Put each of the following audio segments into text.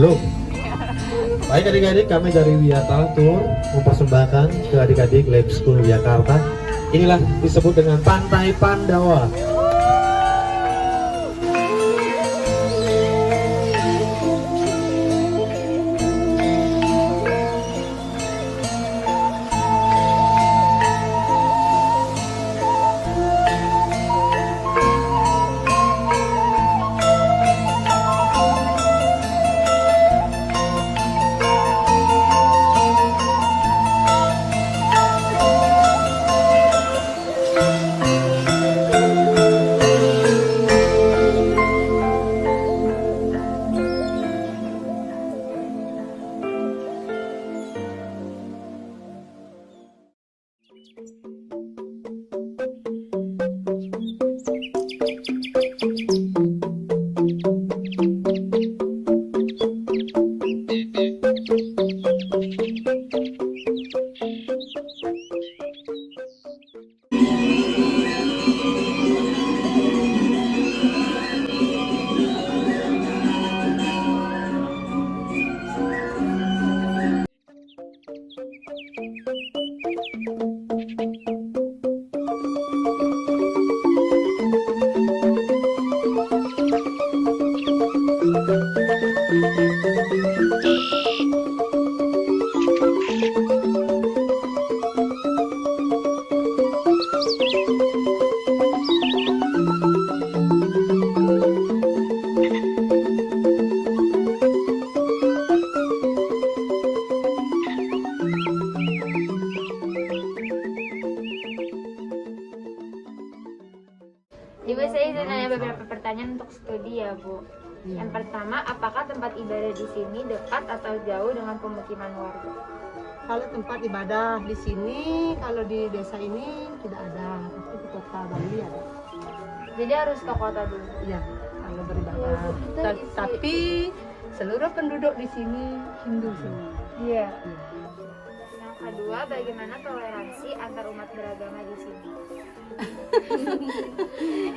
Belum. Baik adik-adik, kami dari Wiyata Tour mempersembahkan ke adik-adik Lab School Jakarta. Inilah disebut dengan Pantai Pandawa. Ibu, saya ingin nanya beberapa pertanyaan untuk studi ya, Bu. Yang pertama, apakah tempat ibadah di sini dekat atau jauh dengan pemukiman warga? Kalau tempat ibadah di sini, kalau di desa ini tidak ada, tapi di kota Bali ada. Jadi harus ke kota dulu. Iya, kalau beribadah. Tapi seluruh penduduk di sini Hindu semua. Iya. Yang kedua, bagaimana toleransi antar umat beragama di sini?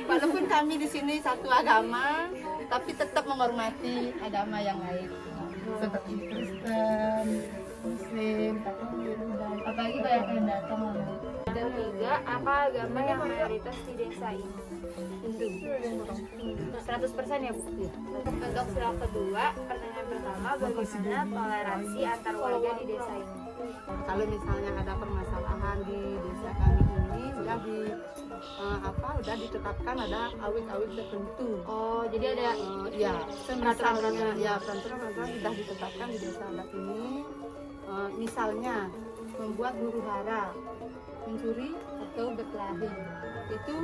Walaupun kami di sini satu agama, tapi tetap menghormati agama yang lain. Seperti Kristen, Muslim, Katolik, Buddha. Apalagi banyak yang datang. Yang ketiga, apa agama yang mayoritas di desa ini? Hindu. 100% ya, Bu? Iya. Untuk slide kedua, pertanyaan pertama, bagaimana toleransi antar warga di desa ini? Kalau misalnya ada permasalahan di desa kami ini sudah udah ditetapkan ada awit-awit tertentu. Oh, jadi ada Ya, peraturan-peraturan. ya peraturan-peraturan sudah ditetapkan di desa adat ini. Misalnya membuat huru hara, mencuri atau berkelahi, itu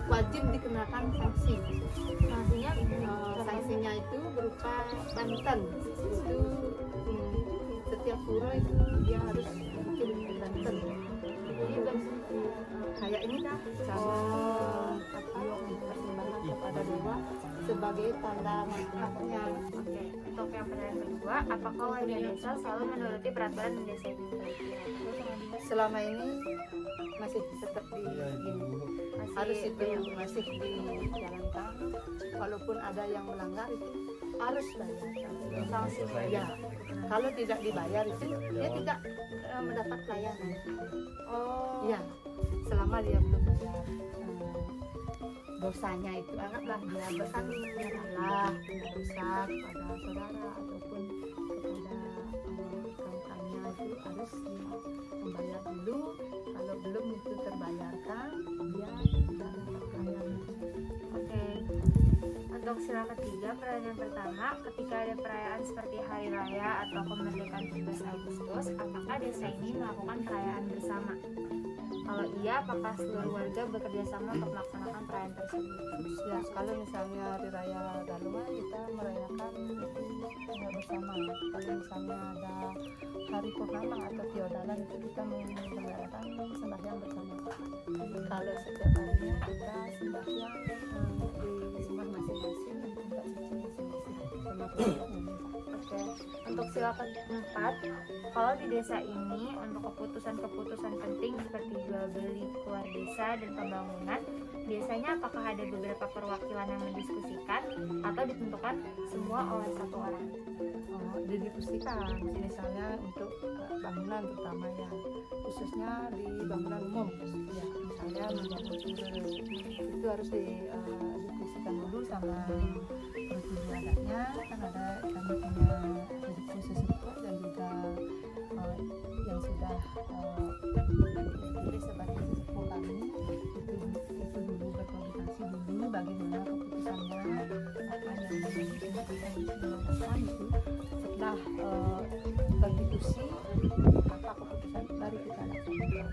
wajib dikenakan sanksi. Sanksinya itu berupa banten. Itu setiap pura itu dia harus bikin banten. Jadi kayak ini dah cara persembahan kepada dewa sebagai tanda maafnya. Oke, untuk yang pertanyaan kedua, apakah warga desa selalu menuruti peraturan di desa ini? Selama ini masih tetap harus itu masih dijalankan. Walaupun ada yang melanggar itu harus bayar sanksinya. Ya, kalau tidak dibayar itu dia tidak mendapat pelayanan. Oh, Ya, selama dia belum bayar dosanya itu, anggaplah dia bersalah punya dosa kepada saudara ataupun kepada rekannya, itu harus dia membayar dulu. Kalau belum itu terbayarkan, dia tidak dapat pelayanan. oke. Untuk sila ketiga, pertanyaan pertama, ketika ada perayaan seperti Hari Raya atau kemerdekaan 17 Agustus, apakah desa ini melakukan perayaan bersama? Kalau iya, apakah seluruh warga bekerja sama untuk melaksanakan perayaan tersebut? Ya, kalau misalnya hari raya Galungan kita merayakan itu bersama. Kalau misalnya ada hari purnama atau Tiodalan itu kita merayakan sembahyang bersama. Kalau setiap harinya kita sembahyang di rumah masing-masing, di tempat suci masing-masing. Oke. Untuk sila keempat, kalau di desa ini untuk keputusan-keputusan penting seperti jual beli keluar desa dan pembangunan, biasanya apakah ada beberapa perwakilan yang mendiskusikan atau ditentukan semua oleh satu orang? Didiskusikan misalnya untuk bangunan terutama ya, khususnya di bangunan umum ya, misalnya membangun sumber itu harus didiskusikan dulu sama ibu adatnya, kan ada kami punya khusus itu, dan juga yang sudah dipilih sebagai sesepuh kami itu dulu berkoordinasi dulu bagaimana keputusannya, apa yang dilakukan itu. Setelah berdiskusi apa keputusan baru kita laksanakan.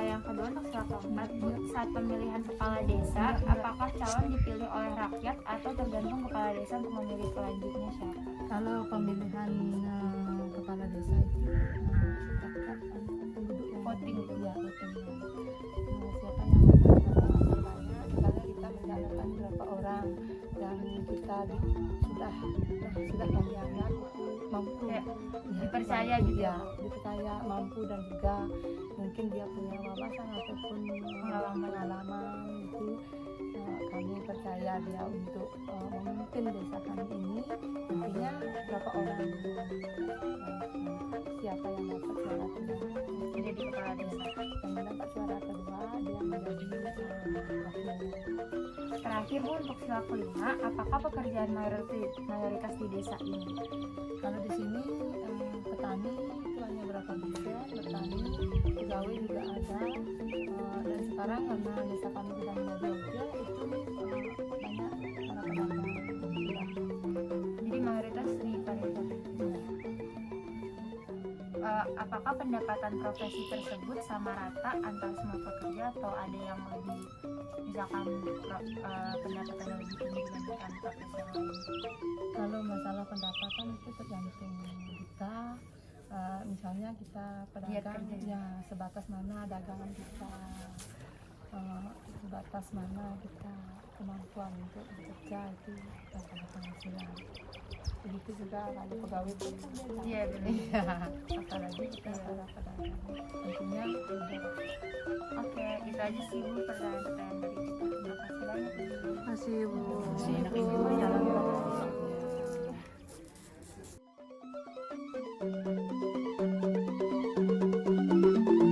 Yang kedua untuk sila keempat, saat pemilihan kepala desa, apakah calon dipilih oleh rakyat atau tergantung kepala desa untuk memilih selanjutnya siapa? Kalau pemilihan kepala desa itu penduduk yang Voting. Ya, voting. Siapa yang terbanyak, misalnya kita mencalonkan berapa orang dan kita sudah kami anggap mampu Ya, ya, dipercaya mampu, gitu ya, dipercaya mampu, dan juga mungkin dia punya wawasan ataupun pengalaman itu, kami percaya dia untuk memimpin desa kami ini. Nantinya berapa orang siapa yang dapat suara kedua Menjadi kepala desa. yang mendapat suara kedua dia menjadi wakil. Terakhir Bu, untuk sila kelima, apakah pekerjaan mayoritas di desa ini? Kalau di sini petani itu hanya berapa persen, petani, pegawai juga ada, dan sekarang karena desa kami sudah menjadi wakil itu banyak para pedagang. Jadi mayoritas di pariwisata. Apakah pendapatan profesi tersebut sama rata antara semua pekerja atau ada yang lebih, misalkan pendapatan yang lebih tinggi dibandingkan profesi yang lain? Kalau masalah pendapatan itu tergantung kita, misalnya kita pedagang ya sebatas mana dagangan kita, sebatas mana kita kemampuan untuk bekerja, itu masalah penghasilan. Begitu juga kalau pegawai itu kan beda. Iya benar. Iya, apalagi kita para pedagang tentunya beda. Oke, itu aja sih Bu pertanyaan-pertanyaan dari kita. Terima kasih banyak Bu. Terima kasih Bu.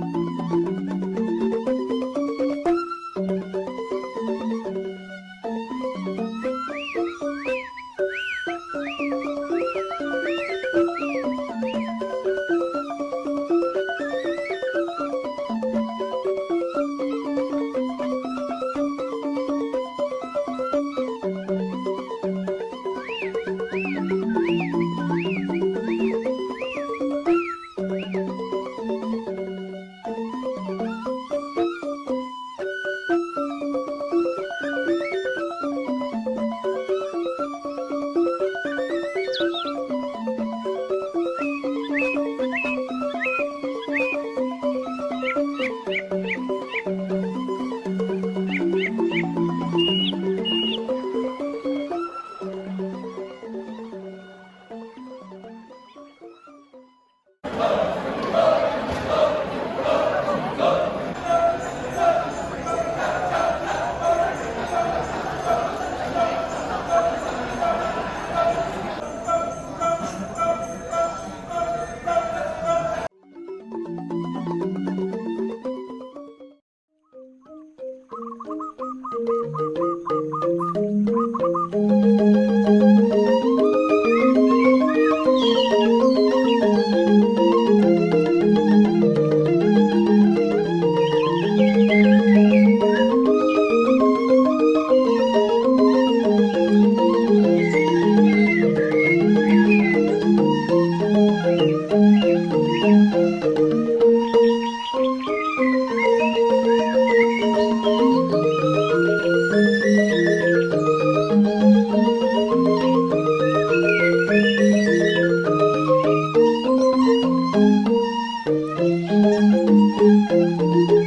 Thank you.